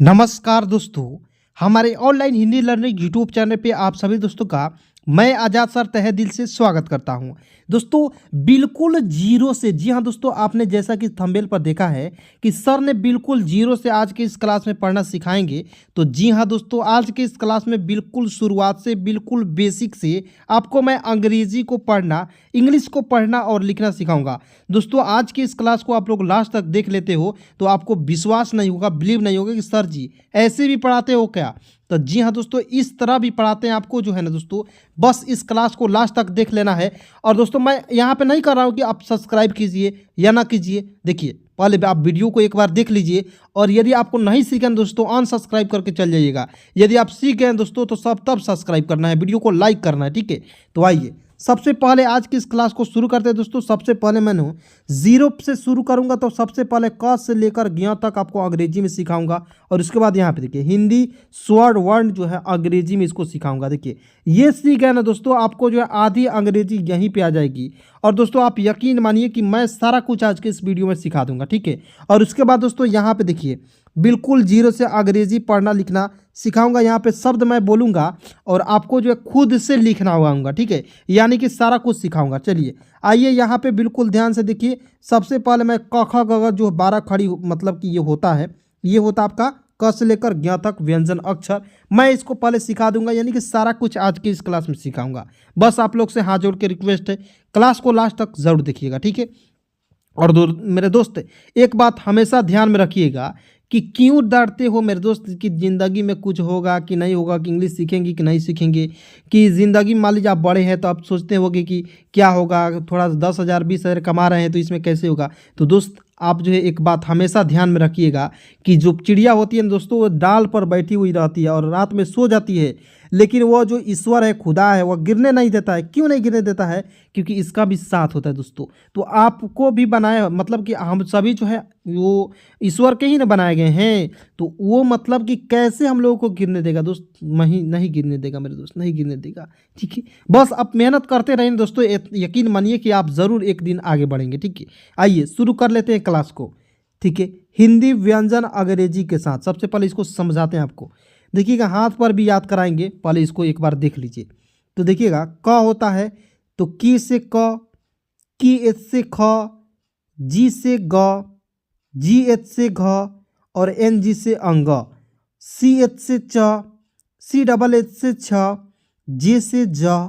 नमस्कार दोस्तों, हमारे online Hindi learning YouTube channel पे आप सभी दोस्तों का मैं आज़ाद सर तहे दिल से स्वागत करता हूं। दोस्तों बिल्कुल जीरो से, जी हाँ दोस्तों, आपने जैसा कि थंबनेल पर देखा है कि सर ने बिल्कुल जीरो से आज के इस क्लास में पढ़ना सिखाएंगे। तो जी हाँ दोस्तों, आज के इस क्लास में बिल्कुल शुरुआत से, बिल्कुल बेसिक से आपको मैं अंग्रेजी को पढ़ना, इंग्लिश को पढ़ना और लिखना सिखाऊंगा। दोस्तों आज की इस क्लास को आप लोग लास्ट तक देख लेते हो तो आपको विश्वास नहीं होगा, बिलीव नहीं होगा कि सर जी ऐसे भी पढ़ाते हो क्या। तो जी हाँ दोस्तों, इस तरह भी पढ़ाते हैं आपको, जो है ना दोस्तों, बस इस क्लास को लास्ट तक देख लेना है। और दोस्तों मैं यहाँ पे नहीं कर रहा हूँ कि आप सब्सक्राइब कीजिए या ना कीजिए। देखिए पहले आप वीडियो को एक बार देख लीजिए, और यदि आपको नहीं सीखे दोस्तों अनसब्सक्राइब करके चल जाइएगा। यदि आप सीख गए दोस्तों तो सब तब सब्सक्राइब करना है, वीडियो को लाइक करना है, ठीक है। तो आइए सबसे पहले आज की इस क्लास को शुरू करते हैं दोस्तों। सबसे पहले मैंने जीरो से शुरू करूंगा, तो सबसे पहले क से लेकर ज्ञ तक आपको अंग्रेजी में सिखाऊंगा। और उसके बाद यहाँ पे देखिए हिंदी स्वर वर्ण जो है अंग्रेजी में इसको सिखाऊंगा। देखिए ये सीख गए ना दोस्तों, आपको जो है आधी अंग्रेजी यहीं पे आ जाएगी। और दोस्तों आप यकीन मानिए कि मैं सारा कुछ आज के इस वीडियो में सिखा दूंगा, ठीक है। और उसके बाद दोस्तों यहाँ पे देखिए बिल्कुल जीरो से अंग्रेजी पढ़ना लिखना सिखाऊंगा। यहाँ पे शब्द मैं बोलूँगा और आपको जो है खुद से लिखना होगा, ठीक है, यानी कि सारा कुछ सिखाऊंगा। चलिए आइए यहाँ पे बिल्कुल ध्यान से देखिए। सबसे पहले मैं क ख ग घ जो 12 खड़ी मतलब कि ये होता है, ये होता आपका क से लेकर ज्ञ तक व्यंजन अक्षर, मैं इसको पहले सिखा दूंगा, यानी कि सारा कुछ आज की इस क्लास में सिखाऊंगा। बस आप लोग से हाथ जोड़ के रिक्वेस्ट है, क्लास को लास्ट तक जरूर देखिएगा, ठीक है। और मेरे दोस्त एक बात हमेशा ध्यान में रखिएगा कि क्यों डरते हो मेरे दोस्त कि ज़िंदगी में कुछ होगा कि नहीं होगा, कि इंग्लिश सीखेंगे कि नहीं सीखेंगे, कि ज़िंदगी में मान लीजिए आप बड़े हैं तो आप सोचते होंगे कि क्या होगा, थोड़ा 10,000 20,000 कमा रहे हैं तो इसमें कैसे होगा। तो दोस्त आप जो है एक बात हमेशा ध्यान में रखिएगा कि जो चिड़िया होती है दोस्तों वो डाल पर बैठी हुई रहती है और रात में सो जाती है, लेकिन वो जो ईश्वर है, खुदा है, वह गिरने नहीं देता है। क्यों नहीं गिरने देता है? क्योंकि इसका भी साथ होता है दोस्तों। तो आपको भी बनाया, मतलब कि हम सभी जो है वो ईश्वर के ही ना बनाए गए हैं, तो वो मतलब कि कैसे हम लोगों को गिरने देगा दोस्त? नहीं गिरने देगा मेरे दोस्त, नहीं गिरने देगा, ठीक है। बस आप मेहनत करते रहें दोस्तों, यकीन मानिए कि आप ज़रूर एक दिन आगे बढ़ेंगे, ठीक है। आइए शुरू कर लेते हैं क्लास को, ठीक है। हिंदी व्यंजन अंग्रेजी के साथ सबसे पहले इसको समझाते हैं आपको। देखिएगा हाथ पर भी याद कराएंगे, पहले इसको एक बार देख लीजिए। तो देखिएगा क होता है तो की से क, की एच से ख, जी से ग, जी एच से घ और एन जी से अंग, सी एच से च, सी डबल एच से छ, जे से ज,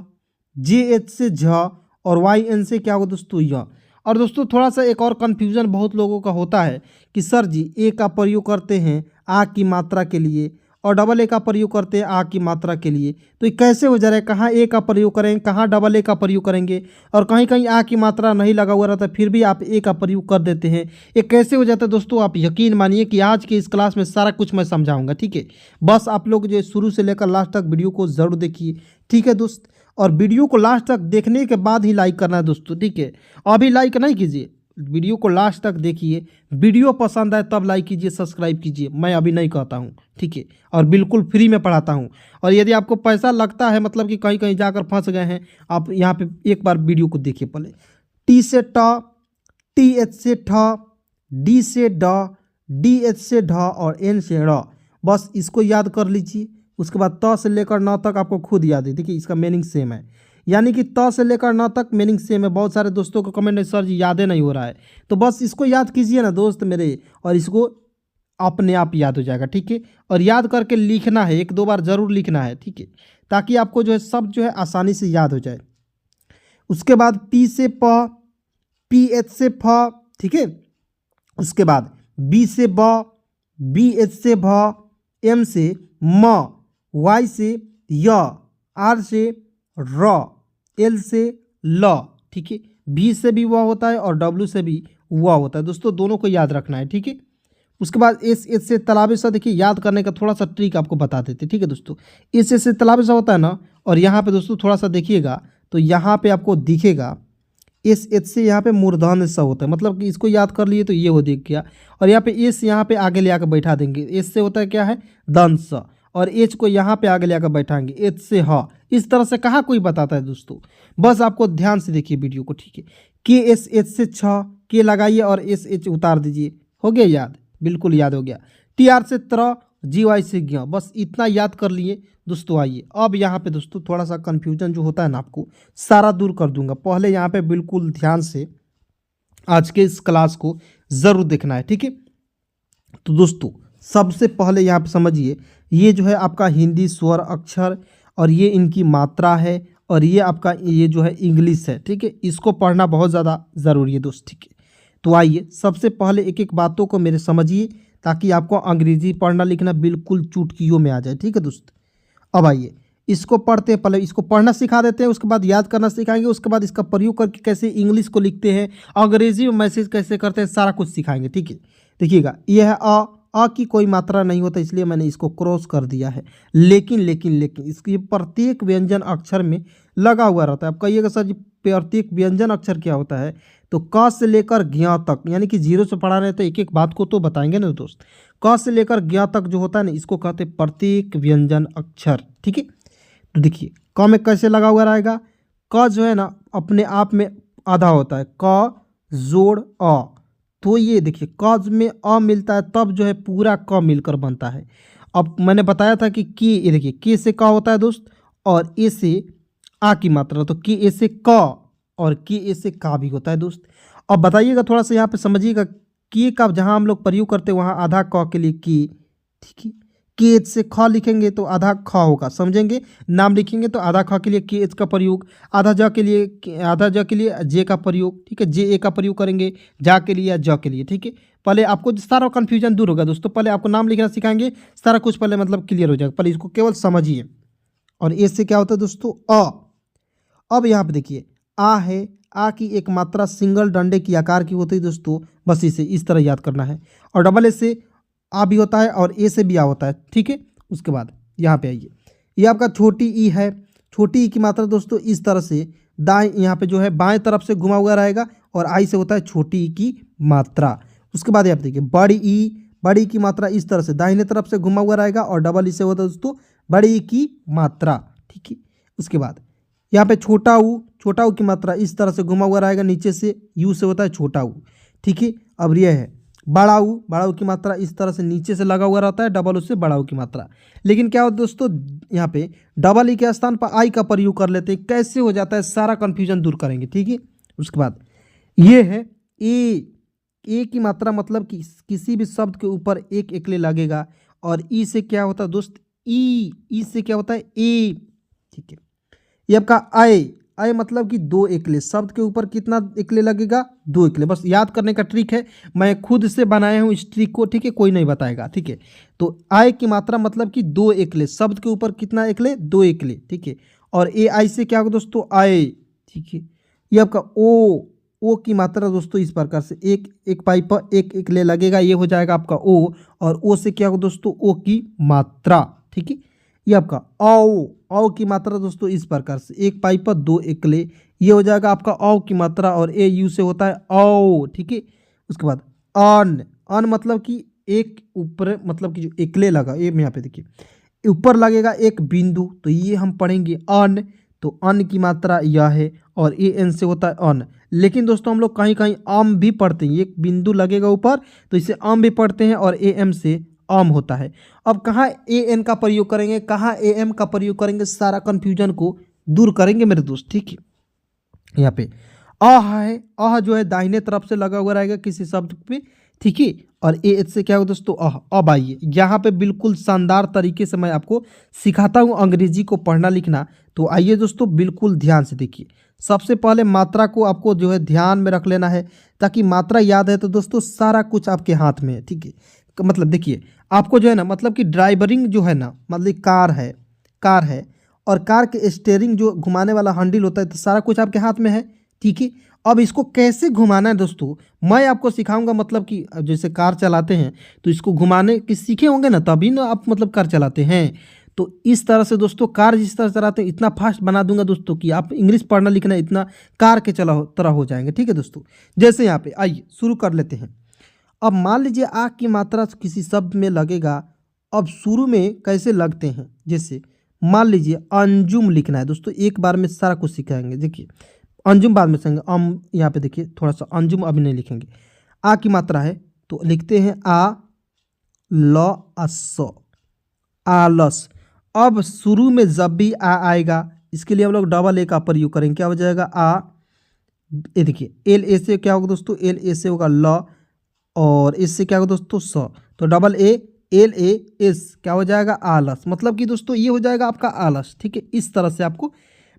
जे एच से झ और वाई एन से क्या होगा दोस्तों य। और दोस्तों थोड़ा सा एक और कन्फ्यूज़न बहुत लोगों का होता है कि सर जी ए का प्रयोग करते हैं आ की मात्रा के लिए और डबल ए का प्रयोग करते हैं आ की मात्रा के लिए, तो ये कैसे हो जा रहा है? कहाँ ए का प्रयोग करेंगे, कहाँ डबल ए का प्रयोग करेंगे, और कहीं कहीं आ की मात्रा नहीं लगा हुआ रहता फिर भी आप ए का प्रयोग कर देते हैं। ये कैसे हो जाता है दोस्तों? आप यकीन मानिए कि आज के इस क्लास में सारा कुछ मैं समझाऊंगा, ठीक है। बस आप लोग जो शुरू से लेकर लास्ट तक वीडियो को ज़रूर देखिए, ठीक है दोस्त। और वीडियो को लास्ट तक देखने के बाद ही लाइक करना है दोस्तों, ठीक है। अभी लाइक नहीं कीजिए, वीडियो को लास्ट तक देखिए, वीडियो पसंद आए तब लाइक कीजिए, सब्सक्राइब कीजिए, मैं अभी नहीं कहता हूँ, ठीक है। और बिल्कुल फ्री में पढ़ाता हूँ। और यदि आपको पैसा लगता है, मतलब कि कहीं कहीं जाकर फंस गए हैं, आप यहाँ पे एक बार वीडियो को देखिए पहले। टी से ट, टी एच से ठ, डी से ड, डी एच से ढ और एन से ड़, बस इसको याद कर लीजिए। उसके बाद त से लेकर न तक आपको खुद याद है, देखिए इसका मीनिंग सेम है, यानी कि त से लेकर न तक मीनिंग सेम है। बहुत सारे दोस्तों को कमेंट है सर जी याद नहीं हो रहा है, तो बस इसको याद कीजिए ना दोस्त मेरे, और इसको अपने आप याद हो जाएगा, ठीक है। और याद करके लिखना है, 1-2 बार ज़रूर लिखना है, ठीक है, ताकि आपको जो है सब जो है आसानी से याद हो जाए। उसके बाद पी से प, पी एच से फ, ठीक है। उसके बाद बी से ब, बी एच से भ, एम से म, वाई से य, आर से र, एल से ल, ठीक है। भी से भी वह होता है और डब्ल्यू से भी वह होता है दोस्तों, दोनों को याद रखना है, ठीक है। उसके बाद एस एच से तालाबे सा, देखिए याद करने का थोड़ा सा ट्रिक आपको बता देते, ठीक है दोस्तों। एस एच से तालाबे सा होता है ना, और यहाँ पे दोस्तों थोड़ा सा देखिएगा तो यहाँ पे आपको दिखेगा एस एच से यहाँ पे मूर्धन्य सा होता है, मतलब कि इसको याद कर लिए तो ये हो दिख गया। और यहाँ पे एस यहाँ पे आगे ले आकर बैठा देंगे, एस से होता है क्या है दंत सा, और एच को यहाँ पे आगे ले आकर बैठाएंगे, एच से ह। इस तरह से कहाँ कोई बताता है दोस्तों, बस आपको ध्यान से देखिए वीडियो को, ठीक है। के एस एच से छ, के लगाइए और एस एच उतार दीजिए, हो गया याद, बिल्कुल याद हो गया। टी आर से त्र, GY से ज्ञ, बस इतना याद कर लिए दोस्तों। आइए अब यहाँ पे दोस्तों थोड़ा सा कन्फ्यूजन जो होता है ना आपको सारा दूर कर दूंगा। पहले यहाँ पे बिल्कुल ध्यान से आज के इस क्लास को ज़रूर देखना है, ठीक है। तो दोस्तों सबसे पहले यहाँ पे समझिए, ये जो है आपका हिंदी स्वर अक्षर और ये इनकी मात्रा है और ये आपका ये जो है इंग्लिश है, ठीक है। इसको पढ़ना बहुत ज़्यादा ज़रूरी है दोस्त, ठीक है। तो आइए सबसे पहले एक एक बातों को मेरे समझिए ताकि आपको अंग्रेजी पढ़ना लिखना बिल्कुल चुटकियों में आ जाए, ठीक है दोस्त। अब आइए इसको पढ़ते हैं, पहले इसको पढ़ना सिखा देते हैं, उसके बाद याद करना सिखाएंगे, उसके बाद इसका प्रयोग करके कैसे इंग्लिश को लिखते हैं, अंग्रेजी में मैसेज कैसे करते हैं, सारा कुछ सिखाएंगे, ठीक है। देखिएगा ये है अ की कोई मात्रा नहीं होता इसलिए मैंने इसको क्रॉस कर दिया है, लेकिन लेकिन लेकिन इसकी प्रत्येक व्यंजन अक्षर में लगा हुआ रहता है। आप कहिएगा सर जी प्रत्येक व्यंजन अक्षर क्या होता है, तो क से लेकर ज्ञ तक, यानी कि 0 से पढ़ा रहे तो एक एक बात को तो बताएंगे ना दोस्त। क से लेकर ज्ञ तक जो होता है ना इसको कहते हैं प्रत्येक व्यंजन अक्षर, ठीक है। तो देखिए क में कैसे लगा हुआ रहेगा, क जो है ना अपने आप में आधा होता है, क जोड़ अ, तो ये देखिए क में अ मिलता है तब जो है पूरा क मिलकर बनता है। अब मैंने बताया था कि के, ये देखिए के से क होता है दोस्त और ए से आ की मात्रा, तो के ए से क और के ए से का भी होता है दोस्त। अब बताइएगा थोड़ा सा यहाँ पे समझिएगा, के का जहाँ हम लोग प्रयोग करते हैं वहाँ आधा क के लिए के, ठीक है। के एच से ख लिखेंगे तो आधा ख होगा, समझेंगे। नाम लिखेंगे तो आधा ख के लिए के एच का प्रयोग, आधा ज के लिए जे का प्रयोग, ठीक है। जे ए का प्रयोग करेंगे जा के लिए या ज के लिए, ठीक है। पहले आपको सारा कन्फ्यूजन दूर होगा दोस्तों। पहले आपको नाम लिखना सिखाएंगे, सारा कुछ पहले मतलब क्लियर हो जाएगा, पहले इसको केवल समझिए। और ए से क्या होता है दोस्तों अ। अब यहाँ पे देखिए आ है, आ की एक मात्रा सिंगल डंडे की आकार की होती है दोस्तों, बस इसे इस तरह याद करना है। और डबल ए से आ भी होता है और ए से भी आ होता है, ठीक है। उसके बाद यहाँ पे आइए, ये आपका छोटी ई है, छोटी ई की मात्रा दोस्तों इस तरह से दाएं यहाँ पे जो है बाएं तरफ से घुमा हुआ रहेगा और आई से होता है छोटी ई की मात्रा। उसके बाद यहाँ पे देखिए बड़ी ई की मात्रा इस तरह से दाहिने तरफ से घुमा हुआ रहेगा और डबल ई से होता है दोस्तों बड़ी ई की मात्रा, ठीक है। उसके बाद यहाँ पे छोटा ऊ की मात्रा इस तरह से घुमा हुआ रहेगा, नीचे से यू से होता है छोटा ऊ, ठीक है। अब यह है बड़ा ऊ की मात्रा इस तरह से नीचे से लगा हुआ रहता है, डबल ऊ से बड़ा ऊ की मात्रा। लेकिन क्या होता है दोस्तों यहाँ पे डबल ई के स्थान पर आई का प्रयोग कर लेते हैं, कैसे हो जाता है सारा कन्फ्यूजन दूर करेंगे, ठीक है। उसके बाद ये है ए की मात्रा मतलब कि किसी भी शब्द के ऊपर एक एकले लगेगा। और ई से क्या होता है दोस्त ई से क्या होता है ए, ठीक है। ये आपका आय मतलब कि 2 एकले, शब्द के ऊपर कितना एकले लगेगा 2 एकले, बस याद करने का ट्रिक है, मैं खुद से बनाया हूँ इस ट्रिक को, ठीक है, कोई नहीं बताएगा, ठीक है। तो आय की मात्रा मतलब कि 2 एकले, शब्द के ऊपर कितना एकले 2 एकले, ठीक है। और ए आई से क्या होगा दोस्तों आय, ठीक है। ये आपका ओ की मात्रा दोस्तों इस प्रकार से एक पाई पर एक एकले लगेगा, ये हो जाएगा आपका ओ। और ओ से क्या होगा दोस्तों ओ की मात्रा, ठीक है। ये आपका औ की मात्रा दोस्तों इस प्रकार से एक पाई पर 2 एकले, ये हो जाएगा आपका औ की मात्रा। और ए यू से होता है औ, ठीक है। उसके बाद अन मतलब कि एक ऊपर मतलब कि जो एकले लगा, ये यहाँ पे देखिए ऊपर लगेगा एक बिंदु, तो ये हम पढ़ेंगे अन, तो अन की मात्रा यह है और ए एन से होता है अन। लेकिन दोस्तों हम लोग कहीं कहीं आम भी पढ़ते हैं, एक बिंदु लगेगा ऊपर तो इसे आम भी पढ़ते हैं और ए एम से आम होता है। अब कहाँ ए एन का प्रयोग करेंगे, कहाँ ए एम का प्रयोग करेंगे, सारा कन्फ्यूजन को दूर करेंगे मेरे दोस्त, ठीक है। यहाँ पे है, जो है दाहिने तरफ से लगा हुआ रहेगा किसी शब्द पे, ठीक है। और ए एच से क्या होगा दोस्तों अब आइए यहाँ पे बिल्कुल शानदार तरीके से मैं आपको सिखाता हूँ अंग्रेजी को पढ़ना लिखना। तो आइए दोस्तों बिल्कुल ध्यान से देखिए, सबसे पहले मात्रा को आपको जो है ध्यान में रख लेना है, ताकि मात्रा याद है तो दोस्तों सारा कुछ आपके हाथ में है, ठीक है। मतलब देखिए आपको जो है ना मतलब कि ड्राइवरिंग जो है ना मतलब कार है और कार के स्टीयरिंग जो घुमाने वाला हैंडल होता है, तो सारा कुछ आपके हाथ में है, ठीक है। अब इसको कैसे घुमाना है दोस्तों मैं आपको सिखाऊंगा, मतलब कि जैसे कार चलाते हैं तो इसको घुमाने की सीखे होंगे ना, तभी ना आप मतलब कार चलाते हैं। तो इस तरह से दोस्तों कार जिस तरह चलाते हैं इतना फास्ट बना दूंगा दोस्तों कि आप इंग्लिश पढ़ना लिखना इतना कार के तरह हो जाएंगे, ठीक है दोस्तों। जैसे यहाँ पे आइए शुरू कर लेते हैं। अब मान लीजिए आ की मात्रा किसी शब्द में लगेगा, अब शुरू में कैसे लगते हैं, जैसे मान लीजिए अंजुम लिखना है दोस्तों, एक बार में सारा कुछ सिखाएंगे। देखिए अंजुम बाद में सिखाएंगे, यहाँ पे देखिए थोड़ा सा अंजुम अभी नहीं लिखेंगे। आ की मात्रा है तो लिखते हैं आ ल अस, आलस। अब शुरू में जब भी आ आएगा इसके लिए हम लोग डबल ए का प्रयोग करेंगे। क्या हो जाएगा आ, ये देखिए एल ए से क्या होगा दोस्तों, एल ए से होगा ल, और इससे क्या होगा दोस्तों स, तो double A L A S क्या हो जाएगा आलस। मतलब कि दोस्तों ये हो जाएगा आपका आलस। ठीक है, इस तरह से आपको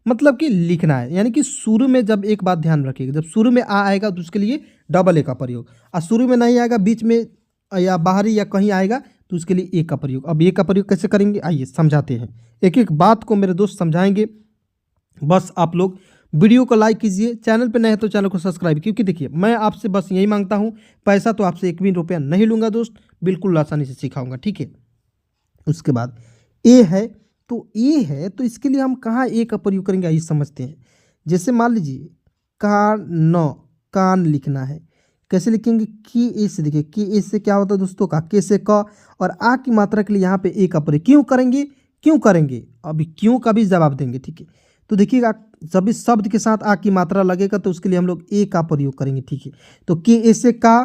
मतलब कि लिखना है। यानी कि शुरू में जब एक बात ध्यान रखिएगा, जब शुरू में आ आएगा तो उसके लिए डबल ए का प्रयोग, और शुरू में नहीं आएगा, बीच में या बाहरी या कहीं आएगा तो उसके लिए ए का प्रयोग। अब ए का प्रयोग कैसे करेंगे आइए समझाते हैं, एक एक बात को मेरे दोस्त समझाएंगे। बस आप लोग वीडियो को लाइक कीजिए, चैनल पे नए हैं तो चैनल को सब्सक्राइब, क्योंकि देखिए मैं आपसे बस यही मांगता हूँ, पैसा तो आपसे एक भी रुपया नहीं लूँगा दोस्त, बिल्कुल आसानी से सिखाऊंगा। ठीक है, उसके बाद ए है, तो ए है तो इसके लिए हम कहाँ ए का प्रयोग करेंगे आइए समझते हैं। जैसे मान लीजिए कान लिखना है, कैसे लिखेंगे, की ए से। देखिए की ए से क्या होता है दोस्तों का, के से क, और आ की मात्रा के लिए यहाँ पे ए का प्रयोग क्यों करेंगे अभी क्यों का भी जवाब देंगे। ठीक है, तो देखिएगा जब इस शब्द के साथ आ की मात्रा लगेगा तो उसके लिए हम लोग ए का प्रयोग करेंगे। ठीक है, तो के ए से का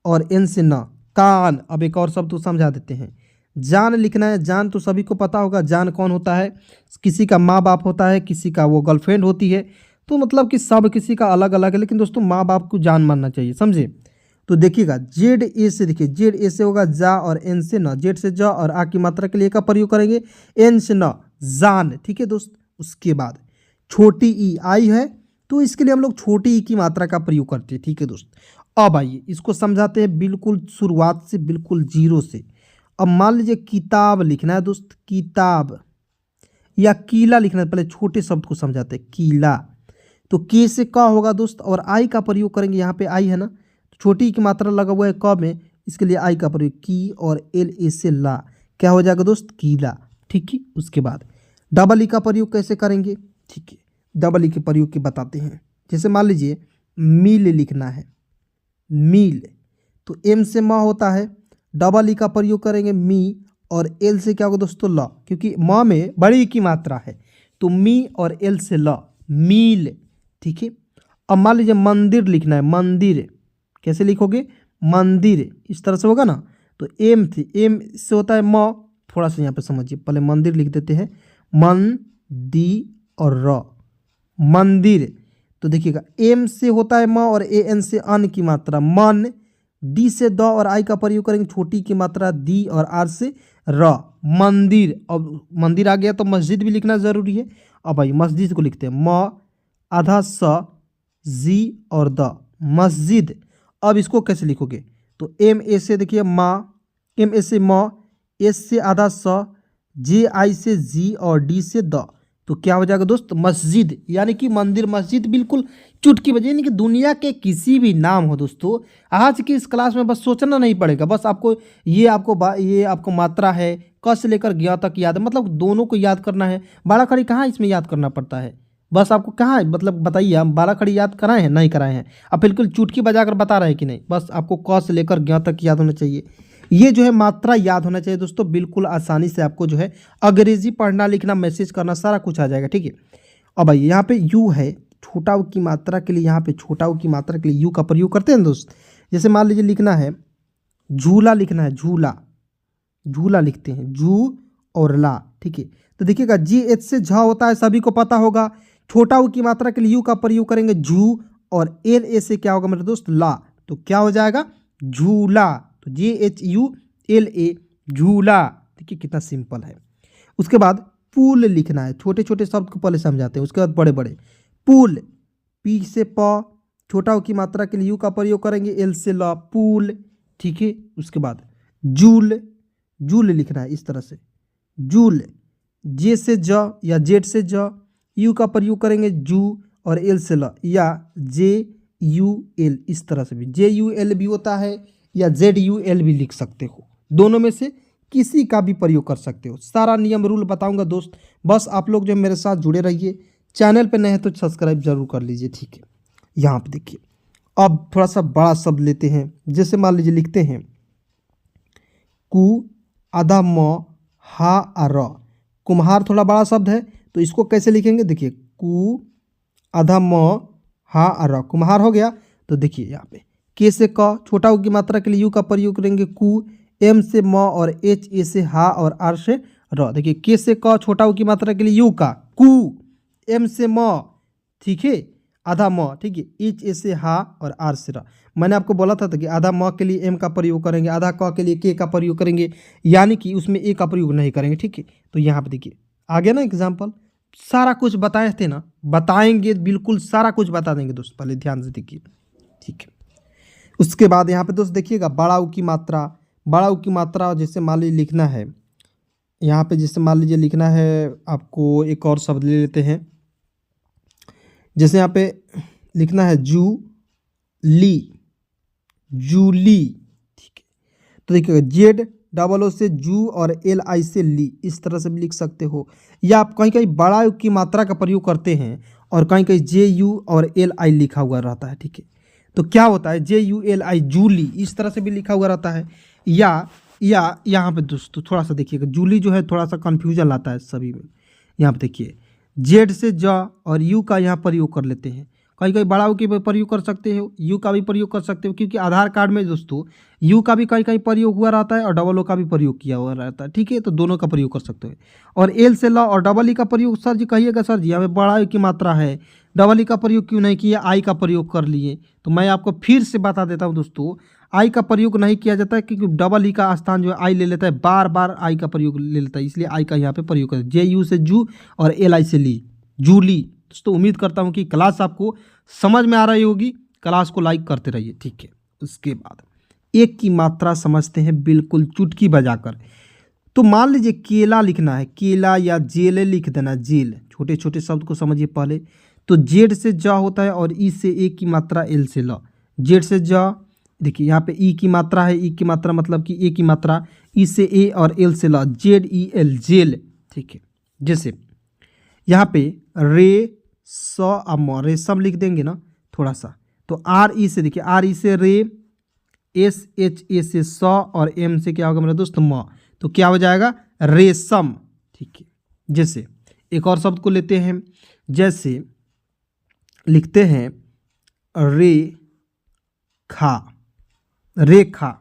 और एन से न, कान। अब एक और शब्द तो समझा देते हैं, जान लिखना है। जान तो सभी को पता होगा, जान कौन होता है, किसी का माँ बाप होता है, किसी का वो गर्लफ्रेंड होती है, तो मतलब कि सब किसी का अलग अलग है, लेकिन दोस्तों माँ बाप को जान मानना चाहिए, समझे। तो देखिएगा जेड ए से, देखिए जेड ए से होगा जा और एन से न, जेड से जा और आ की मात्रा के लिए का प्रयोग करेंगे, एन से न जान। ठीक है दोस्त, उसके बाद छोटी ई आई है तो इसके लिए हम लोग छोटी ई की मात्रा का प्रयोग करते हैं। ठीक है दोस्त, अब आइए इसको समझाते हैं बिल्कुल शुरुआत से, बिल्कुल जीरो से। अब मान लीजिए किताब लिखना है दोस्त, किताब, या कीला लिखना है। पहले छोटे शब्द को समझाते हैं, कीला, तो के से क होगा दोस्त, और आई का प्रयोग करेंगे। यहाँ पे आई है ना, तो छोटी की मात्रा लगा हुआ है क में, इसके लिए आई का प्रयोग, की और एल ए से ला, क्या हो जाएगा दोस्त कीला। ठीक है, उसके बाद डबल ई का प्रयोग कैसे करेंगे। ठीक है, डबल ई के प्रयोग के बताते हैं। जैसे मान लीजिए मील लिखना है, मील, तो एम से म होता है, डबल ई का प्रयोग करेंगे मी, और एल से क्या होगा दोस्तों ल, क्योंकि म में बड़ी की मात्रा है, तो मी और एल से ल, मील। ठीक है, अब मान लीजिए मंदिर लिखना है, मंदिर, कैसे लिखोगे, मंदिर, इस तरह से होगा ना। तो एम थी, एम से होता है म, थोड़ा सा यहाँ पे समझिए, पहले मंदिर लिख देते हैं, मन दी और र, मंदिर। तो देखिएगा एम से होता है म और ए एन से अन की मात्रा मन, डी से द और आई का प्रयोग करेंगे, छोटी की मात्रा दी और आर से र, मंदिर। अब मंदिर आ गया तो मस्जिद भी लिखना जरूरी है। अब भाई मस्जिद को लिखते हैं, म आधा स जी और द, मस्जिद। अब इसको कैसे लिखोगे, तो एम ए से देखिए माँ, एम ए से म, एस से आधा स, जे आई से जी और डी से द, तो क्या हो जाएगा दोस्त मस्जिद, यानी कि मंदिर, मस्जिद, बिल्कुल चुटकी बजे। यानी कि दुनिया के किसी भी नाम हो दोस्तों, आज की इस क्लास में बस सोचना नहीं पड़ेगा, बस आपको ये आपको मात्रा है, क से लेकर ग तक याद है, मतलब दोनों को याद करना है। बाड़ा खड़ी कहाँ इसमें याद करना पड़ता है, बस आपको कहाँ है, मतलब बताइए, हम बाड़ा खड़ी याद कराए हैं नहीं कराए हैं, अब बिल्कुल चुटकी बजा कर बता रहे हैं कि नहीं, बस आपको क से लेकर ग तक याद होना चाहिए। ये जो है मात्रा याद होना चाहिए दोस्तों, बिल्कुल आसानी से आपको जो है अंग्रेजी पढ़ना लिखना मैसेज करना सारा कुछ आ जाएगा। ठीक है, अब आइए यहाँ पे यू है, छोटा ऊ की मात्रा के लिए, यहाँ पे छोटा ऊ की मात्रा के लिए यू का प्रयोग करते हैं दोस्त। जैसे मान लीजिए लिखना है झूला, लिखना है झूला, झूला लिखते हैं जू और ला। ठीक है, तो देखिएगा जी एच से झ होता है, सभी को पता होगा। छोटा ऊ की मात्रा के लिए यू का प्रयोग करेंगे झू, और एल ए से क्या होगा मेरे दोस्त ला, तो क्या हो जाएगा झूला, तो जे एच यू एल ए झूला। देखिए कितना सिंपल है। उसके बाद पुल लिखना है, छोटे छोटे शब्द को पहले समझाते हैं, उसके बाद बड़े बड़े। पुल, पी से प, छोटा ऊ की मात्रा के लिए यू का प्रयोग करेंगे, एल से ल, पुल। ठीक है, उसके बाद जूल, जूल लिखना है इस तरह से, जूल, जे से ज या जेड से ज, यू का प्रयोग करेंगे जू और एल से ल, या जे यू एल, इस तरह से भी जे यू एल भी होता है, या जेड यू एल भी लिख सकते हो, दोनों में से किसी का भी प्रयोग कर सकते हो। सारा नियम रूल बताऊंगा दोस्त, बस आप लोग जो मेरे साथ जुड़े रहिए। चैनल पे नए हैं तो सब्सक्राइब जरूर कर लीजिए। ठीक है, यहाँ पे देखिए अब थोड़ा सा बड़ा शब्द लेते हैं। जैसे मान लीजिए लिखते हैं कु आधा म हा आ र, कुम्हार थोड़ा बड़ा शब्द है, तो इसको कैसे लिखेंगे, देखिए कु आधा म हा आ र, कुम्हार हो गया। तो देखिए यहाँ पे के से क, छोटा ऊ की मात्रा के लिए यू का प्रयोग करेंगे कु, एम से म और एच ए से हा और आर से र। देखिए के से क, छोटा ऊ की मात्रा के लिए यू का कू, एम से म, ठीक है, आधा म, ठीक है, एच ए से हा और आर से रा। मैंने आपको बोला था कि आधा म के लिए एम का प्रयोग करेंगे, आधा क के लिए के का प्रयोग करेंगे, यानी कि उसमें ए का प्रयोग नहीं करेंगे, ठीक है। तो यहाँ पे देखिए आ गया ना एग्जाम्पल, सारा कुछ बताए थे ना, बताएंगे बिल्कुल सारा कुछ बता देंगे दोस्त, पहले ध्यान से देखिए, ठीक है। उसके बाद यहाँ पे दोस्त देखिएगा बड़ा ऊ की मात्रा, बड़ा ऊ की मात्रा जैसे मान लीजिए लिखना है, यहाँ पे जैसे मान लीजिए लिखना है आपको, एक और शब्द ले लेते हैं, जैसे यहाँ पे लिखना है जू ली, जूली, ठीक है। तो देखिएगा जेड डबल ओ से जू और एल आई से ली, इस तरह से भी लिख सकते हो, या आप कहीं कहीं बड़ा यू की मात्रा का प्रयोग करते हैं और कहीं कहीं जे यू और एल आई लिखा हुआ रहता है, ठीक है। तो क्या होता है जे यू एल आई जूली, इस तरह से भी लिखा हुआ रहता है, या यहाँ पे दोस्तों थोड़ा सा देखिएगा, जूली जो है थोड़ा सा कन्फ्यूजन लाता है सभी में। यहाँ पे देखिए जेड से ज और यू का यहाँ प्रयोग कर लेते हैं, कहीं कहीं बड़ा यू के प्रयोग कर सकते हो, यू का भी प्रयोग कर सकते हो, क्योंकि आधार कार्ड में दोस्तों यू का भी कहीं कहीं प्रयोग हुआ रहता है और डबल ओ का भी प्रयोग किया हुआ रहता है, ठीक है। तो दोनों का प्रयोग कर सकते हो। और एल से ल और डबल ई का प्रयोग, सर जी कहिएगा सर जी हमें बड़ा यू की मात्रा है, डबल ई का प्रयोग क्यों नहीं किया, आई का प्रयोग कर लिए। तो मैं आपको फिर से बता देता हूँ दोस्तों, आई का प्रयोग नहीं किया जाता है क्योंकि डबल ई का स्थान जो है आई ले लेता है, बार बार आई का प्रयोग ले लेता है, इसलिए आई का यहाँ पे प्रयोग करते हैं। जे यू से जू और एल आई से ली, जूली। दोस्तों उम्मीद करता हूँ कि क्लास आपको समझ में आ रही होगी, क्लास को लाइक करते रहिए, ठीक है। उसके बाद एक की मात्रा समझते हैं बिल्कुल चुटकी बजाकर। तो मान लीजिए केला लिखना है, केला या जेल लिख देना, जेल, छोटे छोटे शब्द को समझिए पहले। तो जेड से ज होता है और ई से ए की मात्रा, एल से ल। जेड से ज, देखिए यहाँ पे ई की मात्रा है, ई की मात्रा मतलब कि ए की मात्रा, ई से ए और एल से ल, जेड ई एल, जेल, ठीक है। जैसे यहाँ पे रे स म, रेशम लिख देंगे ना थोड़ा सा, तो आर ई से देखिए, आर ई से रे, एस एच ए से स और एम से क्या होगा मेरा दोस्त म, तो क्या हो जाएगा रेशम, ठीक है। जैसे एक और शब्द को लेते हैं, जैसे लिखते हैं रेखा, रेखा।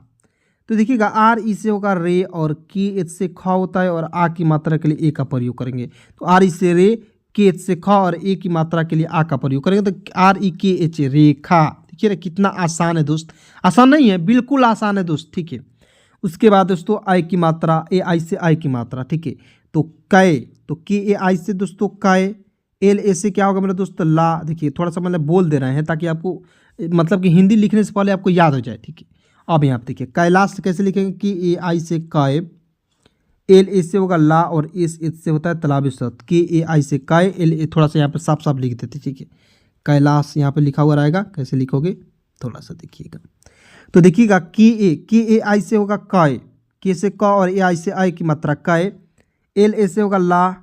तो देखिएगा आर ई से होगा रे और के एच से ख होता है और आ की मात्रा के लिए ए का प्रयोग करेंगे। तो आर ई से रे, के एच से ख और ए की मात्रा के लिए आ का प्रयोग करेंगे, तो आर ई के एच रेखा। देखिए ना कितना आसान है दोस्त, आसान नहीं है, बिल्कुल आसान है दोस्त, ठीक है। उसके बाद दोस्तों आई की मात्रा, ए आई से आई की मात्रा, ठीक है। तो कै, तो के ए आई से दोस्तों कै, एल ए से क्या होगा मेरा दोस्त ला। देखिए थोड़ा सा मतलब बोल दे रहे हैं ताकि आपको मतलब कि हिंदी लिखने से पहले आपको याद हो जाए, ठीक है। अब यहाँ पे देखिए कैलाश कैसे लिखेंगे, कि ए आई से कै, एल ए से होगा ला और एस एच से होता है तालाब शब्द, के ए आई से कै, एल ए थोड़ा सा यहाँ पे साफ साफ लिख देते, ठीक है। कैलाश यहाँ पे लिखा हुआ रहेगा, कैसे लिखोगे थोड़ा सा देखिएगा। तो देखिएगा के ए आई से होगा कै, के से क और ए आई से आई की मात्रा कै, एल ए से होगा ला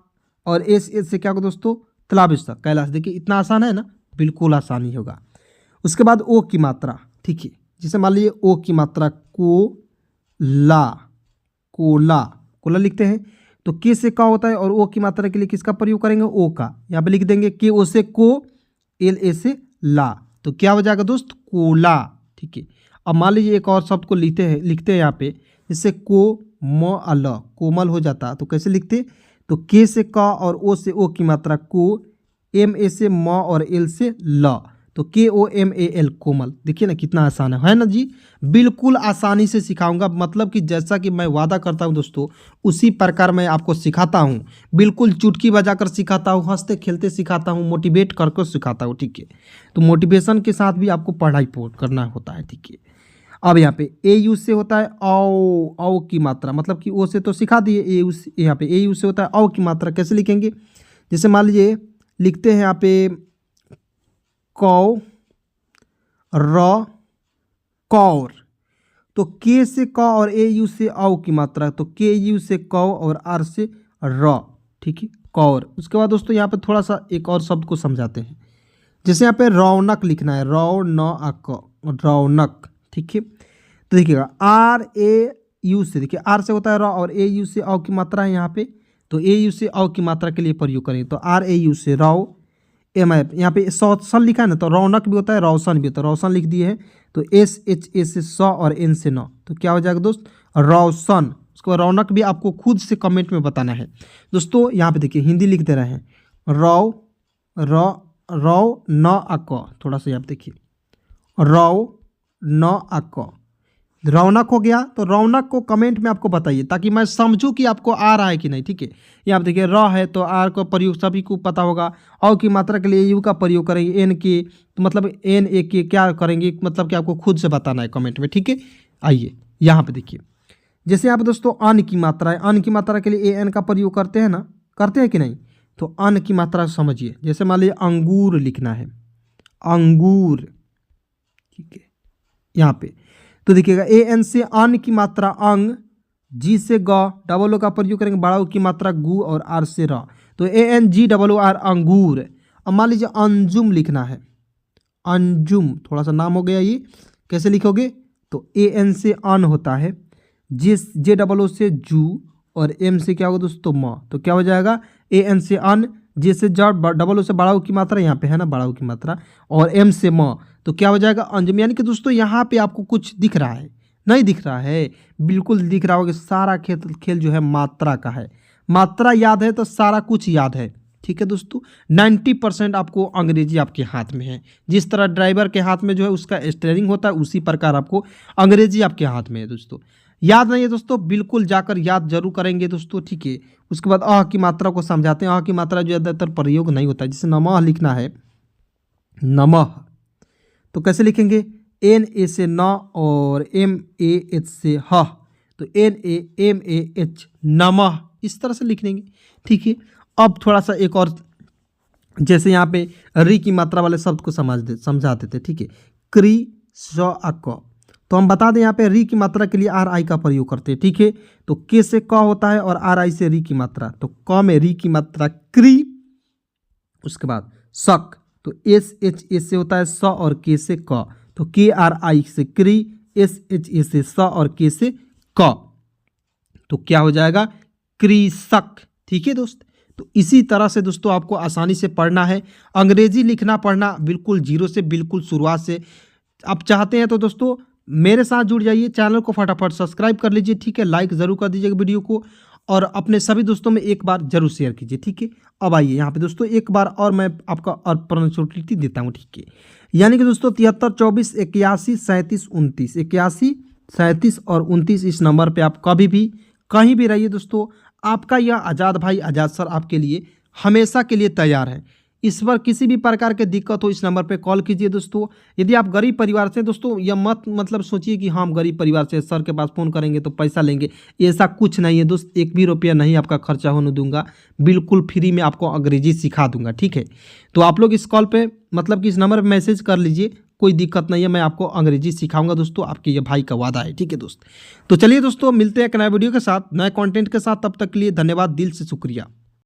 और एस एच से क्या होगा दोस्तों तालाब शब्द, कैलाश। देखिए इतना आसान है ना, बिल्कुल आसान ही होगा। उसके बाद ओ की मात्रा, ठीक है। जैसे मान लीजिए ओ की मात्रा को ला, कोला, कोला लिखते हैं। तो के से का होता है और ओ की मात्रा के लिए किसका प्रयोग करेंगे, ओ का। यहाँ पे लिख देंगे के ओ से को, एल ए से ला, तो क्या हो जाएगा दोस्त कोला, ठीक है। अब मान लीजिए एक और शब्द को लिखते हैं यहाँ पे, जिससे को म अल, कोमल हो जाता, तो कैसे लिखते, तो के से का और ओ से ओ की मात्रा को, एम ए से म और एल से ल, तो के ओ एम ए एल कोमल। देखिए ना कितना आसान है ना जी, बिल्कुल आसानी से सिखाऊंगा, मतलब कि जैसा कि मैं वादा करता हूं दोस्तों उसी प्रकार मैं आपको सिखाता हूं, बिल्कुल चुटकी बजाकर सिखाता हूं, हंसते खेलते सिखाता हूं, मोटिवेट करके सिखाता हूं, ठीक है। तो मोटिवेशन के साथ भी आपको पढ़ाई करना होता है, ठीक है। अब यहाँ पे ए यू से होता है औ की मात्रा, मतलब कि ओ से तो सिखा दिए, ए यू से, यहाँ पे ए यू से होता है औ की मात्रा, कैसे लिखेंगे, जैसे मान लीजिए लिखते हैं यहाँ पे कौ र कौर, तो के से क और ए यू से औ की मात्रा, तो के यू से कौ और आर से र, ठीक है, कौर। उसके बाद दोस्तों यहाँ पे थोड़ा सा एक और शब्द को समझाते हैं, जैसे यहाँ पे रौनक लिखना है, रौनक, ठीक है। तो देखिएगा आर ए यू से, देखिए आर से होता है र और ए यू से औ की मात्रा है यहाँ पे, तो ए यू से औ की मात्रा के लिए प्रयोग करेंगे, तो आर ए यू से रौ, एम आई, यहाँ पे सन लिखा है ना, तो रौनक भी होता है, रोशन भी होता है, रोशन लिख दिए हैं। तो एस एच ए से स और एन से न, तो क्या हो जाएगा दोस्त रोशन, उसके बाद रौनक भी आपको खुद से कमेंट में बताना है दोस्तों। यहाँ पे देखिए हिंदी लिख दे रहे हैं, रौ रौ न अक, थोड़ा सा यहाँ पे देखिए रौ न अक, रौनक हो गया। तो रौनक को कमेंट में आपको बताइए ताकि मैं समझूं कि आपको आ रहा है कि नहीं, ठीक है। यहाँ पे देखिए र है तो आर का प्रयोग सभी को पता होगा। औ की मात्रा के लिए यू का प्रयोग करेंगे, एन के तो मतलब एन ए के क्या करेंगे, मतलब कि आपको खुद से बताना है कमेंट में, ठीक है। आइए यहाँ पे देखिए, जैसे यहाँ पे दोस्तों अन की मात्रा है, अन की मात्रा के लिए ए एन का प्रयोग करते हैं ना, करते हैं कि नहीं। तो अन की मात्रा समझिए, जैसे मान लीजिए अंगूर लिखना है, अंगूर, ठीक है। यहाँ पे तो देखिएगा ए एन से अन की मात्रा अंग, जी से ग, डबल ओ का प्रयोग करेंगे, बड़ा ओ की मात्रा गु और आर से र, तो A N G double O R अंगूर। अब मान लीजिए अंजुम लिखना है, अंजुम, थोड़ा सा नाम हो गया ये, कैसे लिखोगे, तो ए एन से अन होता है, जे डबल ओ से जू और एम से क्या होगा दोस्तों म, तो क्या हो जाएगा ए एन से अन, जे से जड़, डबल ओ से बड़ा ओ की मात्रा यहाँ पे है ना, बड़ा ओ की मात्रा, और एम से म, तो क्या हो जाएगा अंजुम। यानी कि दोस्तों यहाँ पे आपको कुछ दिख रहा है, नहीं दिख रहा है, बिल्कुल दिख रहा होगा। सारा खेल जो है मात्रा का है, मात्रा याद है तो सारा कुछ याद है, ठीक है दोस्तों। 90% आपको अंग्रेजी आपके हाथ में है, जिस तरह ड्राइवर के हाथ में जो है उसका स्टीयरिंग होता है, उसी प्रकार आपको अंग्रेजी आपके हाथ में है दोस्तों। याद नहीं है दोस्तों, बिल्कुल जाकर याद जरूर करेंगे दोस्तों, ठीक है। उसके बाद अ की मात्रा को समझाते हैं। अ की मात्रा जो ज़्यादातर प्रयोग नहीं होता है, जैसे नमः लिखना है, नमः, तो कैसे लिखेंगे, एन ए से न और एम ए एच से ह, तो N A M A H नमः, इस तरह से लिख लेंगे, ठीक है। अब थोड़ा सा एक और, जैसे यहाँ पे री की मात्रा वाले शब्द को समझा देते, ठीक है। क्री स अक, तो हम बता दें यहाँ पे री की मात्रा के लिए आर आई का प्रयोग करते हैं, ठीक है। तो के से क होता है और आर आई से री की मात्रा, तो क में री की मात्रा क्री, उसके बाद शक, तो एस एच ए से होता है स और के से क, तो के आर आई से क्री, एस एच ए से स और के से क, तो क्या हो जाएगा कृषक, ठीक है दोस्त। तो इसी तरह से दोस्तों आपको आसानी से पढ़ना है, अंग्रेजी लिखना पढ़ना बिल्कुल जीरो से, बिल्कुल शुरुआत से। आप चाहते हैं तो दोस्तों मेरे साथ जुड़ जाइए, चैनल को फटाफट सब्सक्राइब कर लीजिए, ठीक है। लाइक ज़रूर कर दीजिएगा वीडियो को, और अपने सभी दोस्तों में एक बार जरूर शेयर कीजिए, ठीक है। अब आइए यहाँ पे दोस्तों एक बार और मैं आपका और प्रश्नोत्तरी देता हूँ, ठीक है। यानी कि दोस्तों 73 24 81 37 29, 81 37 और 29, इस नंबर पे आप कभी भी कहीं भी रहिए दोस्तों, आपका यह आज़ाद भाई आज़ाद सर आपके लिए हमेशा के लिए तैयार है। इस पर किसी भी प्रकार की दिक्कत हो इस नंबर पे कॉल कीजिए दोस्तों। यदि आप गरीब परिवार से दोस्तों, यह मत मतलब सोचिए कि हाँ हम गरीब परिवार से सर के पास फ़ोन करेंगे तो पैसा लेंगे, ऐसा कुछ नहीं है दोस्त। एक भी रुपया नहीं आपका खर्चा होने दूंगा, बिल्कुल फ्री में आपको अंग्रेजी सिखा दूंगा, ठीक है। तो आप लोग इस कॉल पे मतलब कि इस नंबर पर मैसेज कर लीजिए, कोई दिक्कत नहीं है, मैं आपको अंग्रेजी सिखाऊंगा दोस्तों, आपके ये भाई का वादा है, ठीक है दोस्त। तो चलिए दोस्तों मिलते हैं एक नए वीडियो के साथ, नए कंटेंट के साथ, तब तक के लिए धन्यवाद, दिल से शुक्रिया।